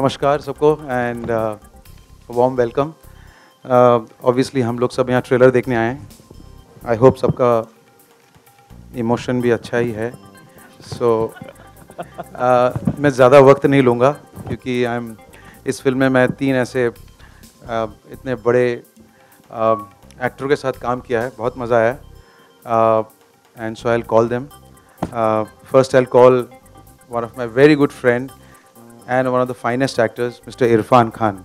नमस्कार सबको and warm welcome. Obviously हम लोग सब यहाँ ट्रेलर देखने आए हैं। आई होप सबका इमोशन भी अच्छा ही है। मैं ज़्यादा वक्त नहीं लूँगा क्योंकि इस फिल्म में मैं 3 ऐसे इतने बड़े एक्टरों के साथ काम किया है, बहुत मज़ा आया। And so I will call them. First I will call one of my very good friend and one of the finest actors, Mr. Irrfan Khan.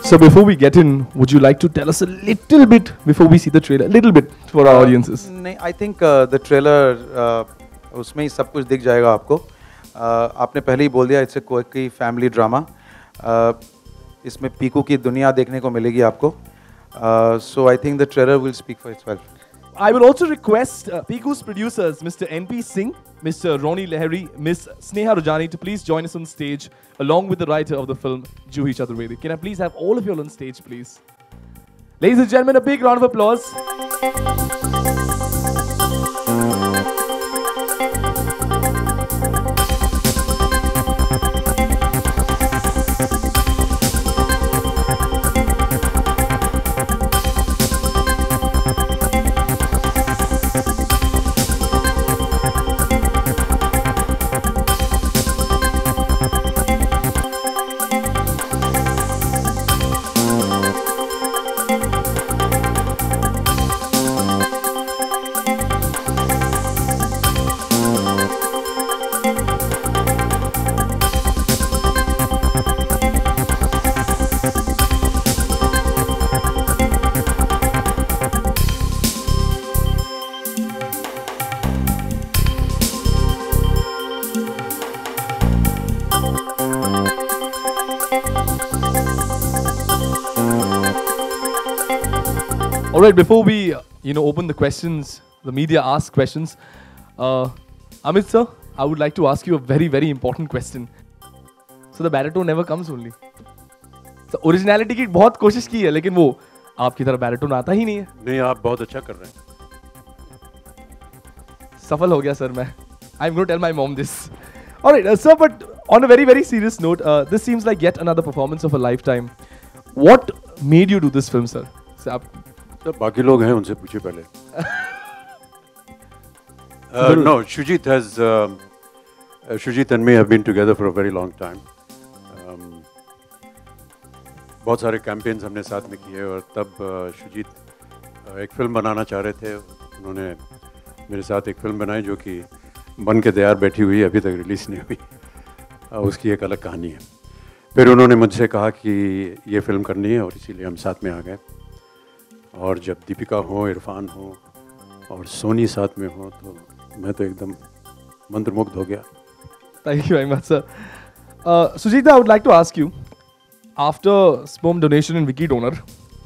So before we get in, would you like to tell us a little bit before we see the trailer, a little bit for our audiences? नहीं, I think the trailer उसमें ही सब कुछ दिख जाएगा आपको। आपने पहले ही बोल दिया, इट्स कोई फैमिली ड्रामा। इसमें पीकू की दुनिया देखने को मिलेगी आपको। So I think the trailer will speak for itself. I will also request Piku's producers, Mr. N.P. Singh, Mr. Ronnie Lahiri, Miss Sneha Rujani to please join us on stage along with the writer of the film, Juhi Chaturvedi. Can I please have all of you all on stage, please? Ladies and gentlemen, a big round of applause. All right, before we, open the questions, the media ask questions. Amit sir, I would like to ask you a very, very important question. So the baritone never comes only. So originality की बहुत कोशिश की है, लेकिन वो आपकी तरह baritone आता ही नहीं है. नहीं, आप बहुत अच्छा कर रहे हैं. सफल हो गया सर मैं. I'm going to tell my mom this. All right, sir, but on a very, very serious note, this seems like yet another performance of a lifetime. What made you do this film, sir? Sir बाकी लोग हैं, उनसे पूछिए पहले. No, Shujit and me have been together for a very long time. बहुत सारे campaigns हमने साथ में किए और तब शुजीत एक फिल्म बनाना चाह रहे थे. उन्होंने मेरे साथ एक फिल्म बनाई जो कि बन के तैयार बैठी हुई, अभी तक रिलीज़ नहीं हुई. उसकी एक अलग कहानी है. फिर उन्होंने मुझसे कहा कि ये फिल्म करनी है और इसीलिए हम साथ में आ गए. और जब दीपिका हो, इरफान हो और सोनी साथ में हो तो मैं तो एकदम मंत्रमुग्ध हो गया. Thank you very much, sir. Sujita, I would like to ask you, after sperm donation and wiki donor,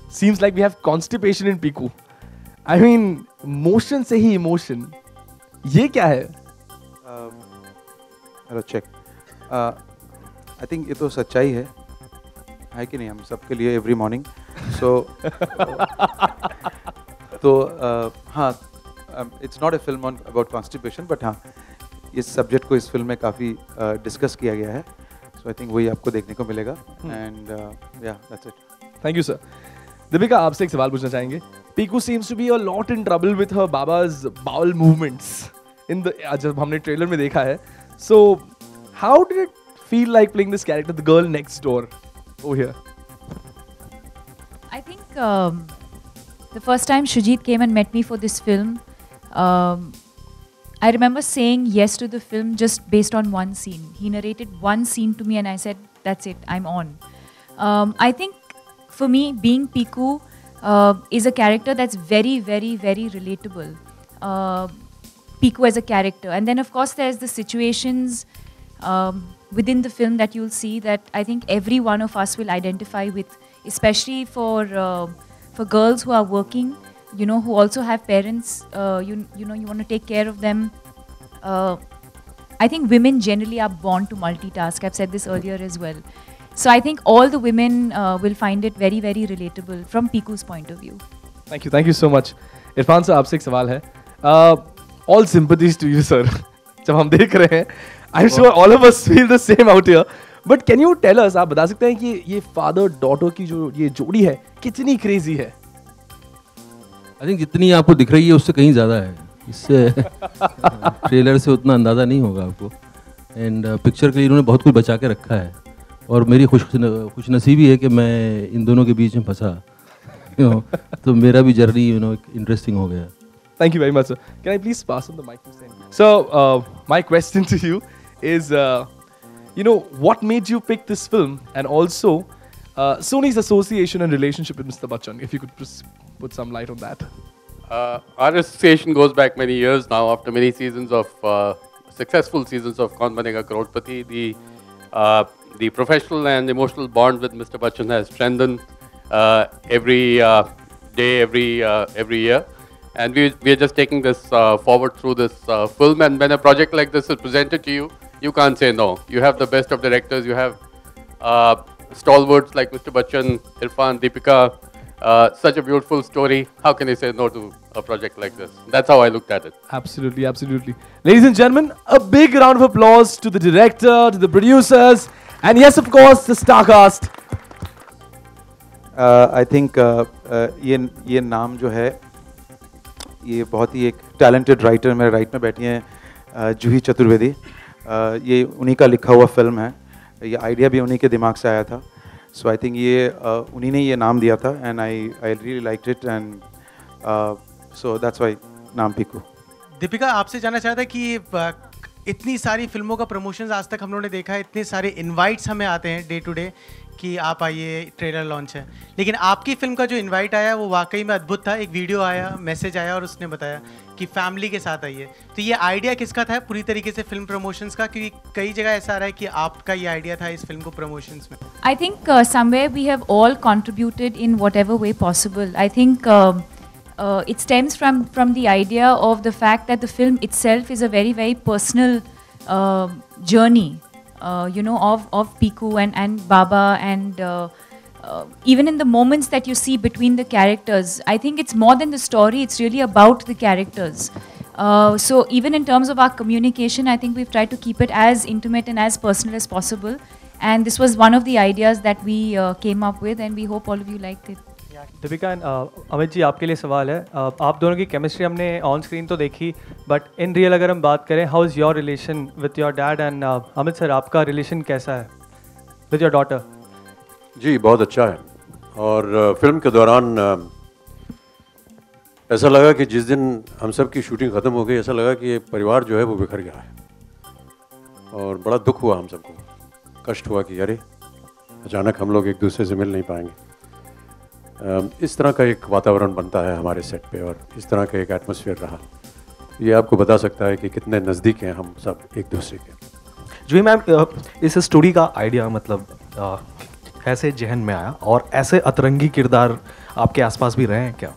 seems like we have constipation in Piku. I mean, motion से ही emotion. ये क्या है? Hello check. आई थिंक ये तो सच्चाई है कि नहीं, हम सबके लिए एवरी मॉर्निंग. सो तो हाँ, it's not a film on about constipation, but हाँ, इस सब्जेक्ट को इस फिल्म में काफ़ी डिस्कस किया गया है. सो आई थिंक वही आपको देखने को मिलेगा. एंड या that's it. Thank you sir. Deepika, आपसे एक सवाल पूछना चाहेंगे. Piku seems to be a lot in trouble with her baba's bowel movements in the जब हमने ट्रेलर में देखा है. So how did it feel like playing this character, the girl next door over here? I think the first time Shujit came and met me for this film, I remember saying yes to the film just based on one scene. He narrated one scene to me and I said, that's it, I'm on. I think for me, being Piku is a character that's very, very, very relatable. Piku as a character. And then of course there's the situations within the film that you'll see that I think every one of us will identify with, especially for girls who are working, you know, who also have parents. You know, you want to take care of them. I think women generally are born to multitask. I've said this earlier as well. So I think all the women will find it very, very relatable from Piku's point of view. Thank you so much. Irfan sir आपसे एक सवाल है. All sympathies to you, sir. जब हम देख रहे हैं, I'm sure all of us feel the same out here. But can you tell us, आप बता सकते हैं कि ये father daughter की जो ये जोड़ी है कितनी crazy है? I think जितनी आपको दिख रही है उससे कहीं ज़्यादा है. इससे ट्रेलर से उतना अंदाज़ा नहीं होगा आपको. एंड पिक्चर के लिए इन्होंने बहुत कुछ बचा के रखा है. और मेरी खुशनसीबी है कि मैं इन दोनों के बीच में फंसा. तो मेरा भी जर्नी इंटरेस्टिंग हो गया. Thank you very much, sir. Can I please pass on the mic to Sen? So, my question to you is, you know, what made you pick this film, and also Sony's association and relationship with Mr. Bachchan? If you could put some light on that. Our association goes back many years now. After many seasons of successful seasons of Kaun Banega Crorepati, the professional and emotional bond with Mr. Bachchan has strengthened every day, every year. And we are just taking this forward through this film. And when a project like this is presented to you, you can't say no. You have the best of directors. You have stalwarts like Mr. Bachchan, Irrfan, Deepika. Such a beautiful story. How can you say no to a project like this? That's how I looked at it. Absolutely, absolutely. Ladies and gentlemen, a big round of applause to the director, to the producers, and yes, of course, the star cast. I think ये नाम जो है, ये बहुत ही एक talented writer मेरे right में बैठी हैं, जूही चतुर्वेदी. ये उन्हीं का लिखा हुआ फिल्म है. ये आइडिया भी उन्हीं के दिमाग से आया था. सो आई थिंक ये उन्हीं ने ये नाम दिया था and I really liked it and so that's why नाम पीकू. दीपिका, आपसे जानना चाहता कि इतनी सारी फिल्मों का प्रमोशंस आज तक हम लोगों ने देखा है, इतने सारे इनवाइट्स हमें आते हैं डे टू डे कि आप आइए, ट्रेलर लॉन्च है, लेकिन आपकी फिल्म का जो इनवाइट आया वो वाकई में अद्भुत था. एक वीडियो आया, मैसेज आया और उसने बताया कि फैमिली के साथ आइए. तो ये आइडिया किसका था पूरी तरीके से फिल्म प्रमोशंस का? क्योंकि कई जगह ऐसा आ रहा है कि आपका ये आइडिया था इस फिल्म को प्रमोशंस में. I think somewhere we have all contributed in whatever way possible. I think it stems from the idea of the fact that the film itself is a very, very personal journey. You know, of Piku and Baba, and even in the moments that you see between the characters, I think it's more than the story, it's really about the characters. So even in terms of our communication, I think we've tried to keep it as intimate and as personal as possible. And this was one of the ideas that we came up with, and we hope all of you liked it. Deepika, Amit ji आपके लिए सवाल है. आप दोनों की chemistry हमने on screen तो देखी, बट इन रियल अगर हम बात करें, how is your relation with your dad, and Amit sir आपका रिलेशन कैसा है विथ योर डॉटर? जी बहुत अच्छा है. और फिल्म के दौरान ऐसा लगा कि जिस दिन हम सब की शूटिंग ख़त्म हो गई, ऐसा लगा कि ये परिवार जो है वो बिखर गया है. और बड़ा दुख हुआ हम सबको, कष्ट हुआ कि अरे अचानक हम लोग एक दूसरे से मिल नहीं पाएंगे. इस तरह का एक वातावरण बनता है हमारे सेट पे, और इस तरह का एक एटमॉस्फेयर रहा. ये आपको बता सकता है कि कितने नज़दीक हैं हम सब एक दूसरे के. जी मैम, इस स्टोरी का आइडिया मतलब ऐसे जहन में आया, और ऐसे अतरंगी किरदार आपके आसपास भी रहे हैं क्या?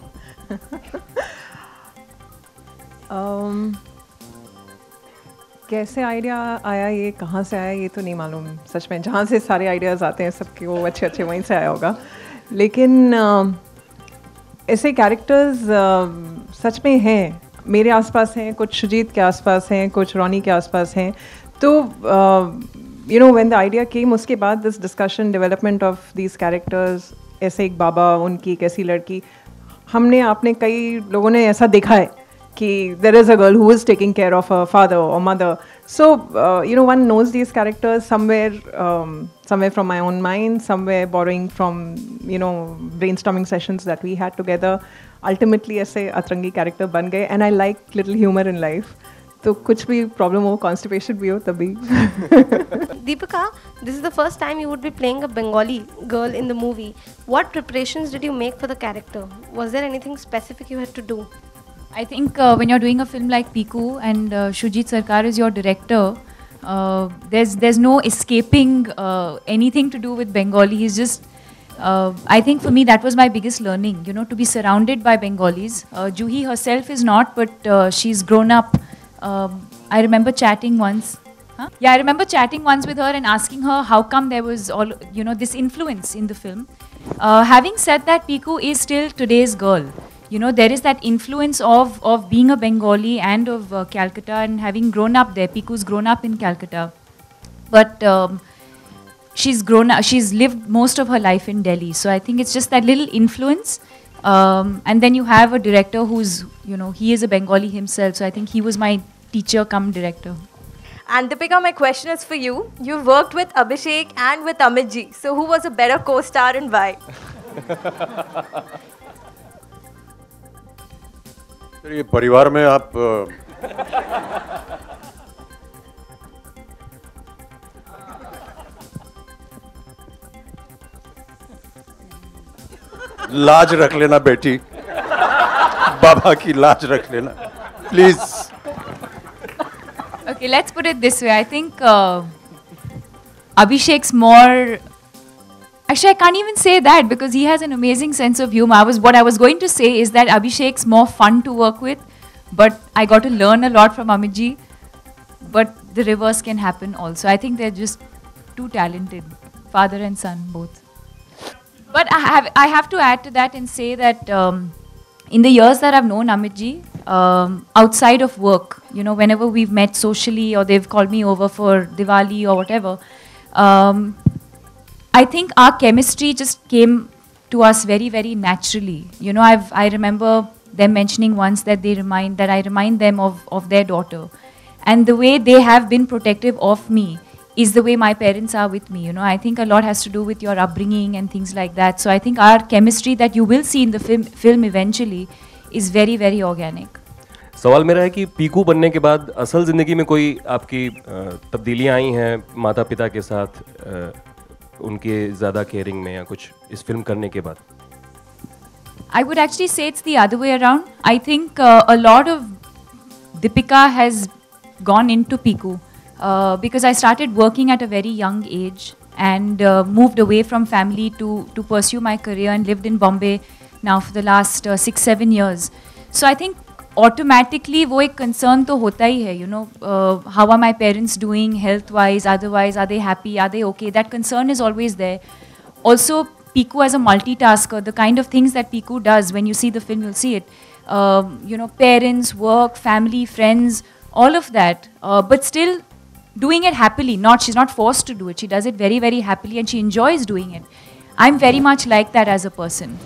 कैसे आइडिया आया, ये कहाँ से आया, ये तो नहीं मालूम सच में. जहाँ से सारे आइडियाज़ आते हैं सबके वो अच्छे अच्छे वहीं से आया होगा. लेकिन ऐसे कैरेक्टर्स सच में हैं, मेरे आसपास हैं, कुछ शुजीत के आसपास हैं, कुछ रॉनी के आसपास हैं. तो you know when the idea came, उसके बाद this discussion, development of these characters, ऐसे एक बाबा, उनकी एक ऐसी लड़की, हमने आपने कई लोगों ने ऐसा देखा है कि there is a girl who is taking care of her father or mother. So, you know, one knows these characters somewhere from my own mind, somewhere borrowing from, you know, brainstorming sessions that we had together. Ultimately, ऐसे अतरंगी character बन गए, and I like little humor in life. तो कुछ भी problem हो, constipation भी हो, तभी. Deepika, this is the first time you would be playing a Bengali girl in the movie. What preparations did you make for the character? Was there anything specific you had to do? I think when you're doing a film like Piku and Shujit Sarkar is your director, There's no escaping anything to do with Bengali. He's just I think for me that was my biggest learning, you know, to be surrounded by Bengalis. Juhi herself is not, but she's grown up. I remember chatting once. Yeah, I remember chatting once with her and asking her how come there was all, you know, this influence in the film. Having said that, Piku is still today's girl. You know, there is that influence of being a Bengali and of Calcutta, and having grown up there. Piku's grown up in Calcutta. But she's lived most of her life in Delhi. So I think it's just that little influence. And then you have a director who's, you know, he is a Bengali himself. So I think he was my teacher come director. And Deepika, my question is for you. You've worked with Abhishek and with Amit ji. So who was a better co-star and why? ये परिवार में आप लाज रख लेना बेटी, बाबा की लाज रख लेना please. Okay, let's put it this way. I think Abhishek's more... Actually, I can't even say that because he has an amazing sense of humor. What I was going to say is that Abhishek's more fun to work with, but I got to learn a lot from Amit ji. But the reverse can happen also. I think they're just too talented, father and son both. But I have to add to that and say that in the years that I've known Amit ji, outside of work, you know, whenever we've met socially or they've called me over for Diwali or whatever, I think our chemistry just came to us very, very naturally. You know, I remember them mentioning once that I remind them of their daughter. And the way they have been protective of me is the way my parents are with me. You know, I think a lot has to do with your upbringing and things like that. So I think our chemistry that you will see in the film eventually is very, very organic. सवाल मेरा है कि पीकू बनने के बाद असल ज़िंदगी में कोई आपकी तब्दीलियाँ आई हैं माता पिता के साथ, उनके ज़्यादा केयरिंग में या कुछ इस फिल्म करने के बाद? I would actually say it's the other way around. I think a lot of Deepika has gone into Piku because I started working at a very young age and moved away from family to pursue my career and lived in Bombay now for the last 6-7 years. So I think automatically वो एक concern तो होता ही है, you know, how are my parents doing health wise, otherwise, are they happy, are they okay? That concern is always there. Also, Piku as a multitasker, the kind of things that Piku does, when you see the film, you'll see it. You know, parents, work, family, friends, all of that, but still doing it happily. She's not forced to do it. She does it very, very happily and she enjoys doing it. I'm very much like that as a person.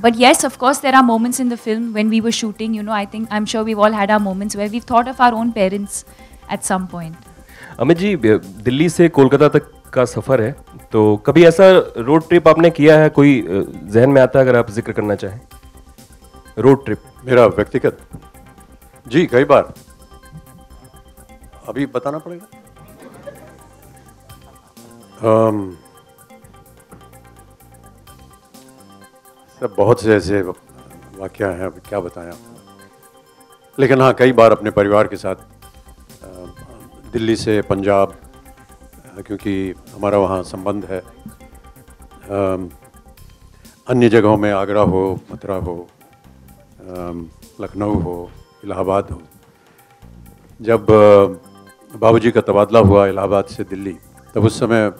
But yes, of course, there are moments in the film when we were shooting, you know, I'm sure we've all had our moments where we've thought of our own parents at some point. Amit ji, Delhi से कोलकाता तक का सफ़र है, तो कभी ऐसा road trip आपने किया है, कोई जहन में आता है अगर आप जिक्र करना चाहें? रोड ट्रिप मेरा व्यक्तिगत जी कई बार, अभी बताना पड़ेगा। सब बहुत से ऐसे वाक़या हैं, अब क्या बताएं आपको, लेकिन हाँ कई बार अपने परिवार के साथ दिल्ली से पंजाब, क्योंकि हमारा वहाँ संबंध है, अन्य जगहों में आगरा हो, मथुरा हो, लखनऊ हो, इलाहाबाद हो। जब बाबूजी का तबादला हुआ इलाहाबाद से दिल्ली, तब उस समय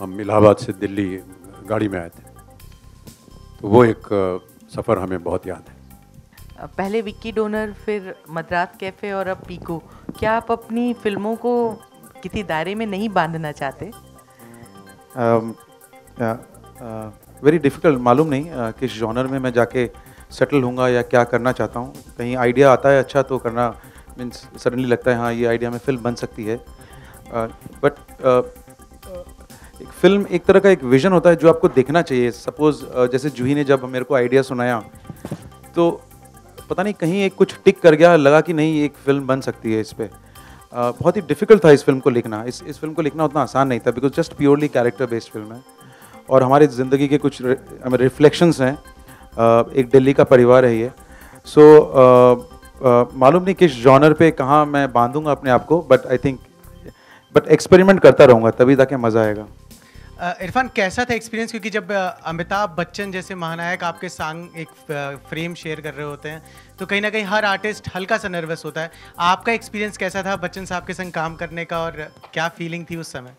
हम इलाहाबाद से दिल्ली गाड़ी में आए थे, तो वो एक सफ़र हमें बहुत याद है। पहले विक्की डोनर, फिर मद्रास कैफ़े और अब पीकू, क्या आप अपनी फिल्मों को किसी दायरे में नहीं बांधना चाहते? वेरी डिफ़िकल्ट, मालूम नहीं किस जॉनर में मैं जाके सेटल होऊंगा या क्या करना चाहता हूँ। कहीं आइडिया आता है अच्छा तो करना, मीन्स सडनली लगता है हाँ ये आइडिया में फिल्म बन सकती है, बट एक फिल्म एक तरह का एक विज़न होता है जो आपको देखना चाहिए। सपोज़ जैसे जूही ने जब मेरे को आइडिया सुनाया तो पता नहीं कहीं एक कुछ टिक कर गया, लगा कि नहीं एक फ़िल्म बन सकती है इस पर। बहुत ही डिफ़िकल्ट था इस फिल्म को लिखना, इस फिल्म को लिखना उतना आसान नहीं था, because just purely character based film है और हमारी ज़िंदगी के कुछ रिफ्लेक्शंस हैं। एक दिल्ली का परिवार है ये, सो मालूम नहीं किस जॉनर पे कहाँ मैं बांधूंगा अपने आप को, but I think but experiment करता रहूँगा, तभी ताकि मज़ा आएगा। इरफान, कैसा था एक्सपीरियंस, क्योंकि जब अमिताभ बच्चन जैसे महानायक आपके संग एक फ्रेम शेयर कर रहे होते हैं तो कहीं ना कहीं हर आर्टिस्ट हल्का सा नर्वस होता है। आपका एक्सपीरियंस कैसा था बच्चन साहब के संग काम करने का, और क्या फीलिंग थी उस समय?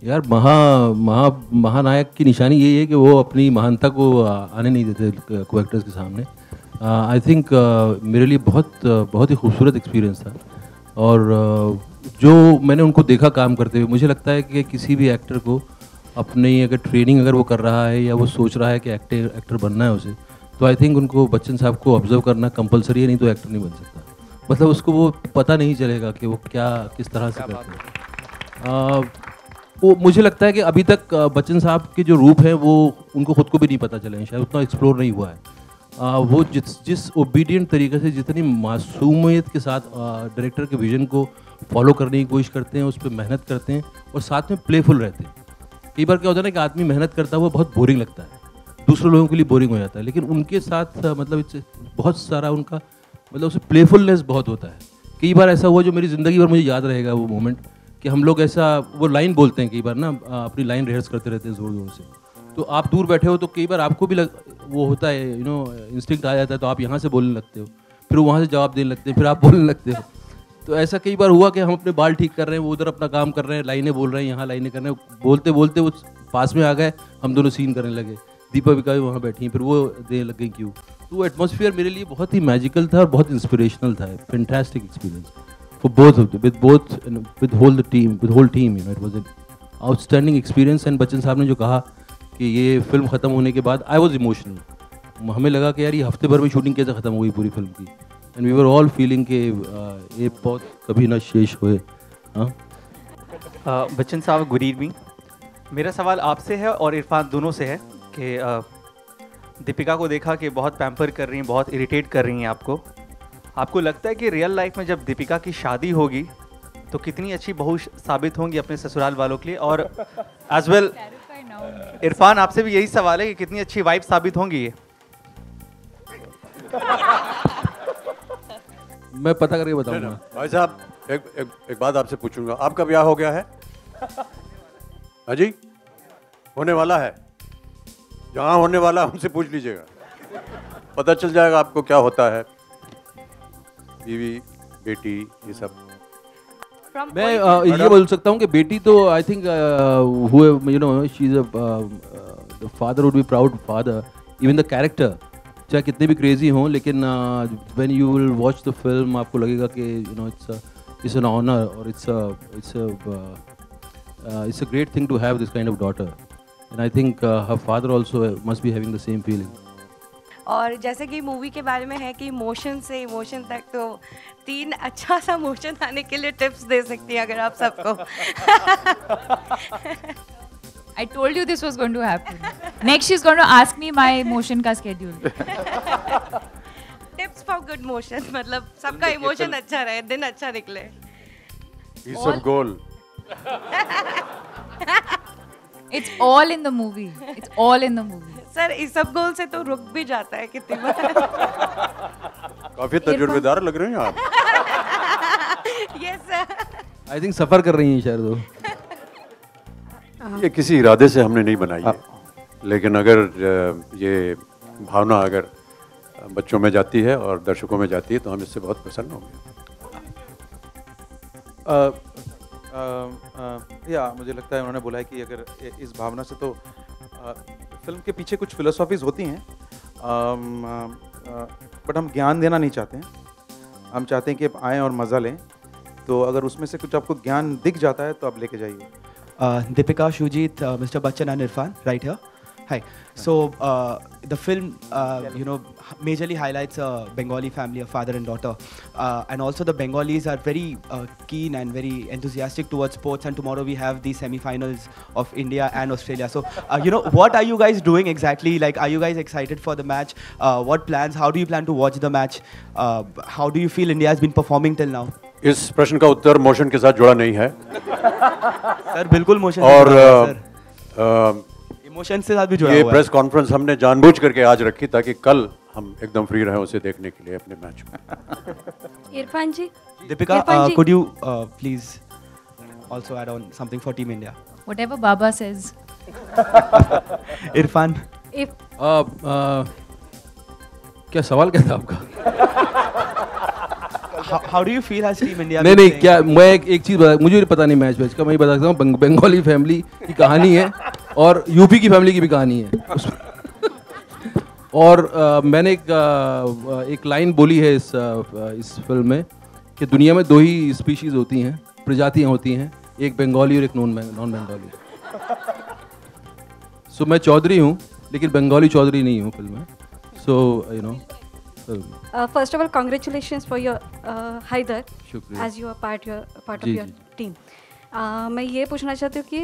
यार महानायक की निशानी यही है कि वो अपनी महानता को आने नहीं देते को एक्टर्स के सामने। आई थिंक मेरे लिए बहुत ही खूबसूरत एक्सपीरियंस था, और जो मैंने उनको देखा काम करते हुए, मुझे लगता है कि किसी भी एक्टर को अपनी अगर ट्रेनिंग अगर वो कर रहा है या वो सोच रहा है कि एक्टर बनना है उसे, तो आई थिंक उनको बच्चन साहब को ऑब्जर्व करना कंपलसरी है, नहीं तो एक्टर नहीं बन सकता। मतलब उसको वो पता नहीं चलेगा कि वो किस तरह से करते हैं। वो मुझे लगता है कि अभी तक बच्चन साहब के जो रूप हैं वो उनको खुद को भी नहीं पता चले हैं, शायद उतना एक्सप्लोर नहीं हुआ है। वो जिस ओबीडियंट तरीके से, जितनी मासूमियत के साथ डायरेक्टर के विजन को फॉलो करने की कोशिश करते हैं, उस पर मेहनत करते हैं और साथ में प्लेफुल रहते हैं। कई बार क्या होता है ना कि आदमी मेहनत करता है वो बहुत बोरिंग लगता है, दूसरे लोगों के लिए बोरिंग हो जाता है, लेकिन उनके साथ मतलब बहुत सारा उनका मतलब उसमें प्लेफुलनेस बहुत होता है। कई बार ऐसा हुआ जो मेरी ज़िंदगी भर मुझे याद रहेगा वो मोमेंट, कि हम लोग ऐसा वो लाइन बोलते हैं कई बार ना, अपनी लाइन रिहर्स करते रहते हैं ज़ोर ज़ोर से, तो आप दूर बैठे हो तो कई बार आपको भी वो होता है, इंस्टिंक्ट आ जाता है, तो आप यहाँ से बोलने लगते हो, फिर वहाँ से जवाब देने लगते हैं, फिर आप बोलने लगते हो। तो ऐसा कई बार हुआ कि हम अपने बाल ठीक कर रहे हैं, वो उधर अपना काम कर रहे हैं, लाइनें बोल रहे हैं, यहाँ लाइनें कर रहे हैं, बोलते बोलते वो पास में आ गए, हम दोनों सीन करने लगे। दीपिका भी वहाँ बैठी, फिर वो देने लग गई क्यों। तो वो एटमॉस्फेयर मेरे लिए बहुत ही मैजिकल था और बहुत इंस्पिरेशनल था, fantastic experience for both with whole team. It was an outstanding experience. And Bachchan sahab ने जो कहा कि ये फिल्म ख़त्म होने के बाद आई वॉज इमोशनल। हमें लगा कि यार ये हफ्ते भर में शूटिंग कैसे ख़त्म हो गई पूरी फिल्म की, and we were all feeling कि ये बहुत कभी ना शेष हुए। हाँ बच्चन साहब, गुड इवनिंग। मेरा सवाल आपसे है और इरफान दोनों से है कि दीपिका को देखा कि बहुत पैम्पर कर रही हैं, बहुत इरिटेट कर रही हैं आपको लगता है कि रियल लाइफ में जब दीपिका की शादी होगी तो कितनी अच्छी बहू साबित होंगी अपने ससुराल वालों के लिए? और एज वेल इरफान, आपसे भी यही सवाल है कि कितनी अच्छी वाइफ साबित होंगी ये? मैं पता करके बताऊंगा। भाई साहब, एक बात आपसे पूछूंगा, आपका ब्याह हो गया है? हाजी, होने वाला है? जहाँ होने वाला हमसे पूछ लीजिएगा, पता चल जाएगा आपको क्या होता है। बीवी, बेटी, ये सब। मैं ये बोल सकता हूँ कि बेटी तो I think she is the father would be proud father, even the character चाहे कितने भी क्रेजी हों, लेकिन when you will watch the film आपको लगेगा कि इट्स एन ऑनर और it's a great thing to have this kind of daughter, and I think her father also must be having the same feeling. और जैसे कि movie के बारे में है कि इमोशन से इमोशन तक, तो 3 अच्छा सा मोशन आने के लिए टिप्स दे सकती हैं अगर आप सबको। I told you this was going to happen. Next she's going to ask me my motion का schedule. Tips for good motion, मतलब सबका इमोशन अच्छा रहे, दिन अच्छा निकले। सब गोल। It's all in the movie. It's all in the movie. Sir इस सब गोल से तो रुक भी जाता है कितनी बार। काफी तजुर्बेदार लग रहे हैं आप। Yes sir. I think सफर कर रही हैं शायद वो। ये किसी इरादे से हमने नहीं बनाई है, लेकिन अगर ये भावना अगर बच्चों में जाती है और दर्शकों में जाती है तो हम इससे बहुत प्रसन्न होंगे। या मुझे लगता है उन्होंने बोला है कि अगर इस भावना से, तो फिल्म के पीछे कुछ फिलोसॉफीज़ होती हैं, बट हम ज्ञान देना नहीं चाहते हैं। हम चाहते हैं कि आप आएँ और मज़ा लें, तो अगर उसमें से कुछ आपको ज्ञान दिख जाता है तो आप लेके जाइए। Deepika, Shujit, Mr. Bachchan and Irrfan, right here. Hi. So the film, majorly highlights a Bengali family, a father and daughter, and also the Bengalis are very keen and very enthusiastic towards sports. And tomorrow we have the semi-finals of India and Australia. So what are you guys doing exactly? Like, are you guys excited for the match? What plans? How do you plan to watch the match? How do you feel India has been performing till now? इस प्रश्न का उत्तर motion के साथ जुड़ा नहीं है। Sir बिल्कुल motion और इमोशन से साथ भी जुड़ा हुआ है। ये प्रेस कॉन्फ्रेंस हमने जानबूझ करके आज रखी ताकि कल हम एकदम फ्री रहें उसे देखने के लिए अपने मैच में। इरफान जी, Deepika, could you please also add on something for Team India. Whatever Baba says. Irrfan. If क्या सवाल क्या था आपका? How do you feel as Team India? नहीं क्या मैं एक चीज़ बता, मुझे पता नहीं मैच का, मैं बता सकता हूँ बंगाली फैमिली की कहानी है और यूपी की फैमिली की भी कहानी है और मैंने एक लाइन बोली है इस फिल्म में कि दुनिया में दो ही स्पीशीज़ होती हैं, प्रजातियाँ होती हैं, एक बंगाली और एक नॉन बंगाली। सो मैं चौधरी हूँ लेकिन बंगाली चौधरी नहीं हूँ फिल्म में। So you know First of all, congratulations for your Haider, शुक्रिया। as you are part of जी, your जी। team. मैं ये पूछना चाहती हूँ कि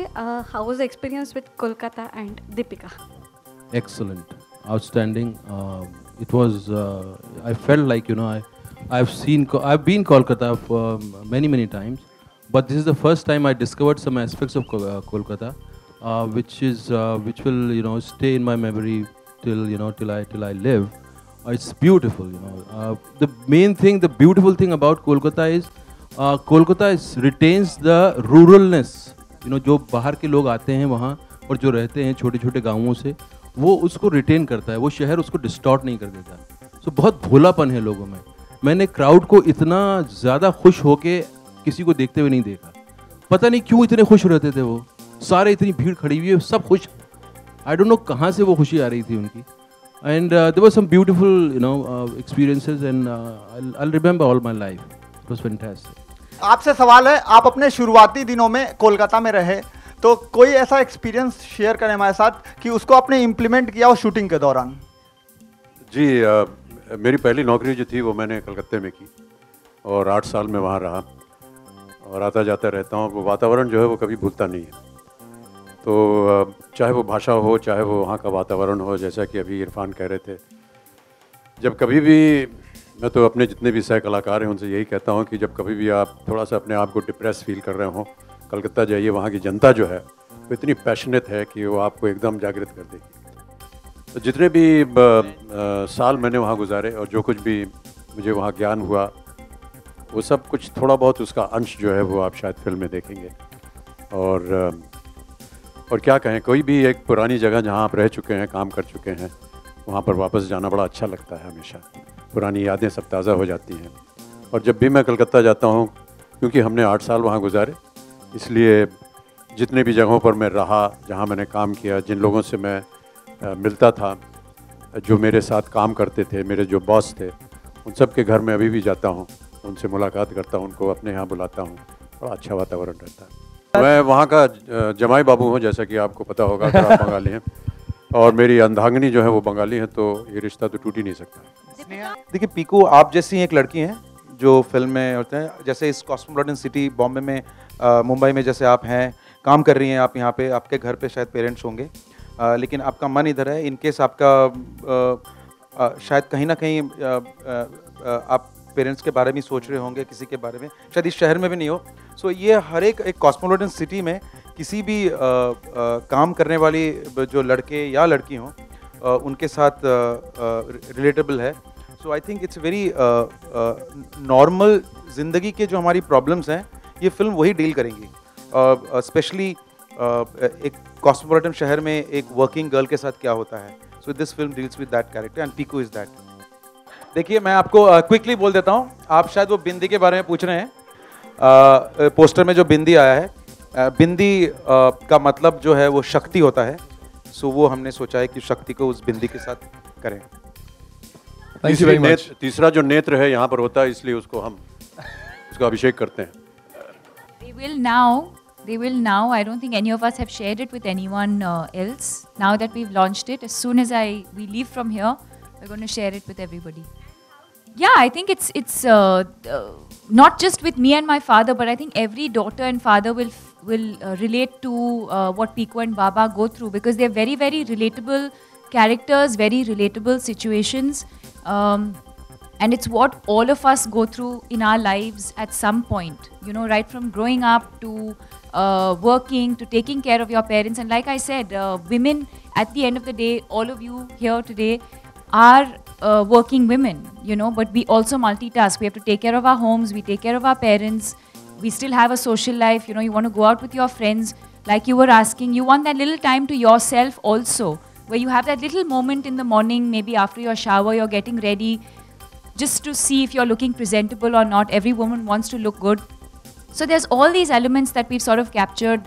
how was the experience with Kolkata and Deepika? Excellent, outstanding. It was. I felt like I've been Kolkata for many times, but this is the first time I discovered some aspects of Kolkata, which will stay in my memory till I live. It's beautiful. The main thing, the beautiful thing about Kolkata is Kolkata retains the ruralness. जो बाहर के लोग आते हैं वहाँ और जो रहते हैं छोटे छोटे गाँवों से, वो उसको रिटेन करता है, वो शहर उसको डिस्टॉर्ट नहीं कर देता। सो बहुत भोलापन है लोगों में। मैंने क्राउड को इतना ज़्यादा खुश होके किसी को देखते हुए नहीं देखा। पता नहीं क्यों इतने खुश रहते थे वो, सारे इतनी भीड़ खड़ी हुई है, सब खुश। आई डोंट नो कहाँ से वो खुशी आ रही थी उनकी। And there were some beautiful, experiences, and I'll remember all my life. It was fantastic. आपसे सवाल है, आप अपने शुरुआती दिनों में कोलकाता में रहे, तो कोई ऐसा एक्सपीरियंस शेयर करें हमारे साथ कि उसको आपने इम्प्लीमेंट किया हो शूटिंग के दौरान? जी, मेरी पहली नौकरी जो थी वो मैंने कलकत्ते में की और 8 साल में वहाँ रहा और आता जाता रहता हूँ। वो वातावरण जो है वो कभी भूलता नहीं है। तो चाहे वो भाषा हो, चाहे वो वहाँ का वातावरण हो, जैसा कि अभी इरफान कह रहे थे, जब कभी भी मैं तो अपने जितने भी सह कलाकार हैं उनसे यही कहता हूँ कि जब कभी भी आप थोड़ा सा अपने आप को डिप्रेस फील कर रहे हो, कलकत्ता जाइए। वहाँ की जनता जो है वो इतनी पैशनेट है कि वो आपको एकदम जागृत कर देगी। तो जितने भी साल मैंने वहाँ गुजारे और जो कुछ भी मुझे वहाँ ज्ञान हुआ, वो सब कुछ थोड़ा बहुत उसका अंश जो है वो आप शायद फिल्म में देखेंगे। और क्या कहें, कोई भी एक पुरानी जगह जहाँ आप रह चुके हैं, काम कर चुके हैं, वहाँ पर वापस जाना बड़ा अच्छा लगता है। हमेशा पुरानी यादें सब ताज़ा हो जाती हैं। और जब भी मैं कलकत्ता जाता हूँ, क्योंकि हमने 8 साल वहाँ गुजारे, इसलिए जितने भी जगहों पर मैं रहा, जहाँ मैंने काम किया, जिन लोगों से मैं मिलता था, जो मेरे साथ काम करते थे, मेरे जो बॉस थे, उन सब के घर में अभी भी जाता हूँ, उनसे मुलाकात करता हूँ, उनको अपने यहाँ बुलाता हूँ। बड़ा अच्छा वातावरण रहता है। मैं वहाँ का जमाई बाबू हूँ, जैसा कि आपको पता होगा कि आप बंगाली हैं, और मेरी अर्धांगिनी जो है वो बंगाली है, तो ये रिश्ता तो टूट ही नहीं सकता। देखिए पीकू, आप जैसी एक लड़की हैं जो फिल्म में होते हैं, जैसे इस कॉस्मोपॉलिटन सिटी बॉम्बे में, मुंबई में जैसे आप हैं, काम कर रही हैं आप यहाँ पे, आपके घर पे शायद पेरेंट्स होंगे, लेकिन आपका मन इधर है। इन केस आपका शायद कहीं ना कहीं आप पेरेंट्स के बारे में सोच रहे होंगे, किसी के बारे में, शायद इस शहर में भी नहीं हो। सो ये हर एक कॉस्मोपॉलिटन सिटी में किसी भी काम करने वाली जो लड़के या लड़की हों, उनके साथ रिलेटेबल है। So I think it's very normal ज़िंदगी के जो हमारी प्रॉब्लम्स हैं, ये फिल्म वही डील करेंगी। स्पेशली एक कॉस्मोपॉलिटन शहर में एक वर्किंग गर्ल के साथ क्या होता है। So this film deals with that character and Piku is that. देखिए मैं आपको क्विकली बोल देता हूँ, आप शायद वो बिंदी के बारे में पूछ रहे हैं। पोस्टर में जो बिंदी आया है, बिंदी का मतलब जो है वो शक्ति होता है। सो वो हमने सोचा है कि शक्ति को उस बिंदी के साथ करें। तीसरा जो नेत्र है यहाँ पर होता है, इसलिए उसको हम उसका अभिषेक करते हैं। They will now. I don't think any of us have shared it with anyone else. Now that we've launched it, as soon as we leave from here, we're going to share it with everybody. Yeah, I think it's not just with me and my father, but I think every daughter and father will relate to what Piku and Baba go through, because they're very, very relatable characters, very relatable situations, and it's what all of us go through in our lives at some point. You know, right from growing up to working to taking care of your parents. And like I said, women, at the end of the day, all of you here today are working women, you know, but we also multitask. We have to take care of our homes, we take care of our parents, we still have a social life. You know, you want to go out with your friends, like you were asking. You want that little time to yourself also, where you have that little moment in the morning, maybe after your shower, you're getting ready, just to see if you're looking presentable or not. Every woman wants to look good. So there's all these elements that we've sort of captured,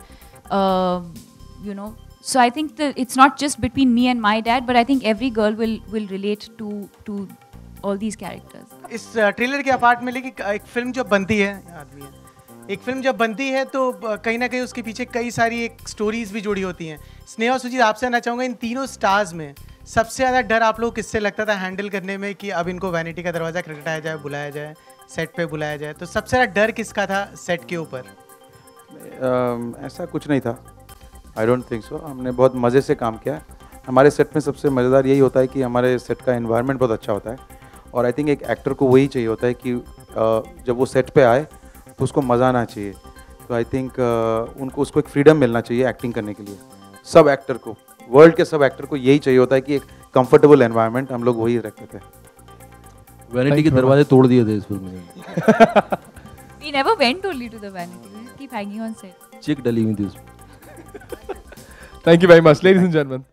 you know. So I think it's not just between me and my dad, but I think every girl will relate to all these characters. इस trailer के apart में लेकिन एक film जब बनती है, आदमी है, एक फिल्म जब बनती है तो कहीं ना कहीं उसके पीछे कई सारी एक स्टोरीज भी जुड़ी होती हैं. स्नेहा और सुजीत, आपसे आना चाहूँगा, इन तीनों स्टार्स में सबसे ज़्यादा डर आप लोग किससे लगता था हैंडल करने में, कि अब इनको वैनिटी का दरवाज़ा खटखटाया जाए, बुलाया जाए, सेट पे बुलाया जाए, तो सबसे ज़्यादा डर किसका था सेट के ऊपर? ऐसा कुछ नहीं था, आई डोंट थिंक सो. हमने बहुत मज़े से काम किया. हमारे सेट में सबसे मज़ेदार यही होता है कि हमारे सेट का एनवायरनमेंट बहुत अच्छा होता है, और आई थिंक एक एक्टर को वही चाहिए होता है कि जब वो सेट पे आए तो उसको मज़ा आना चाहिए. तो आई थिंक उसको एक फ्रीडम मिलना चाहिए एक्टिंग करने के लिए. सब एक्टर को, वर्ल्ड के सब एक्टर को यही चाहिए होता है कि एक कंफर्टेबल एनवायरनमेंट. हम लोग वही रखते थे. वैनिटी के दरवाजे तोड़ दिए थे इस फिल्म में. We never went only to the vanity. We just keep hanging on set. चिक डली हुई थी उसमें. Thank you very much, ladies and gentlemen.